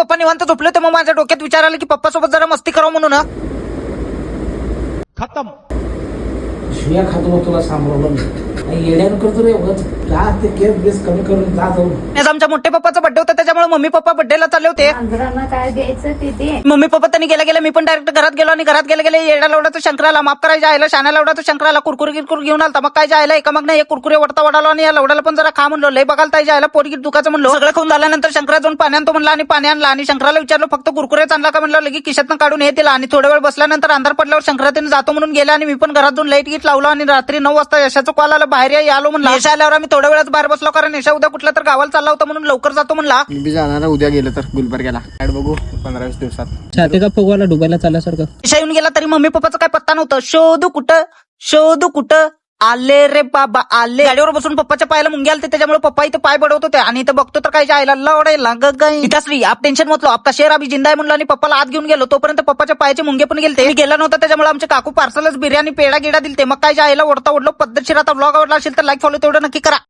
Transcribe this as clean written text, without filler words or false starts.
पप्पा निवांत झोपले होते. मग माझ्या डोक्यात विचार आला की पप्पा सोबत जरा मस्ती करावं म्हणून. खत्म. शिव्या खातो तुला सांभाळून येड्यानं करतो रे. जा ते केस बेस कमी करून जा जाऊन. आज आमच्या मोठ्या पप्पाचा बर्थडे होता, त्याच्यामुळे मम्मी पप्पा बर्थडेला चालले होते. आंध्रांना काय द्यायचं ते दे. मम्मी पप्पा त्यांनी गेल्या गेल्या मी पण डायरेक्ट घरात गेलो आणि घरात गेले येडा लवडाचं शंकराला माफ करायला जायला, शाण्या लवडाचं शंकराला कुरकुरी घेऊन आलता. मग काय जायला एका मग नाही एक कुरकुरे वडता वडालो आणि या लवडाला पण जरा खा म्हणलो. लय बघायला ताई जायला पोटगीत दुखाचं म्हणलो. सगळं खाऊन झाल्यानंतर शंकरा जाऊन पाणी आणतो म्हणला आणि पाणी आणला आणि शंकराला विचारलं फक्त कुरकुरेच आणला का म्हणलं. लगे खिशातनं काढून हे दिला आणि थोडा वेळ बसल्यानंतर अंधार पडल्यावर शंकरातीने जातो म्हणून गेला आणि मी पण घरात जाऊन लाईट गीट लावलो आणि रात्री 9 वाजता यशाचं कॉल आला बाहेर या आलो म्हणला. यशा आल्यावर आम्ही थोड्या वेळात बाहेर बसलो कारण यशा उद्या कुठल्या तर गावाला चालला होता म्हणून लवकर जातो म्हणला. मी बी जाणार उद्या गेलं तर गुलबर्ग्याला. बघू 15-20 दिवसात. छाती का फुगवायला डुबायला चालल्यासारखं. यशा येऊन गेला तरी मम्मी पप्पाचा काय पत्ता नव्हतं. शोधू कुठं आले रे बाबा आले. गाडीवर बसून पप्पाच्या पायाला मुंग्या आलते, त्याच्यामुळे पप्पा इथे पाय बडवत होते आणि इथं बघतो तर काय जायला लवडायला गई. आप टेन्शन मतलो आपका शेर अभी जिंदा आहे म्हणलं आणि पप्पाला आत घेऊन गेलो. तोपर्यंत पप्पाच्या पायाचे मुंगे पण गेले. गेला नव्हता त्याच्यामुळे आमचे काकू पार्सलच बिर्याणी पेढा गिडा दिलते. मग काय जायला ओढता ओढलो. पद्धतशीर आता ब्लॉग आवडला असेल तर लाईक फॉलो तेवढं नक्की करा.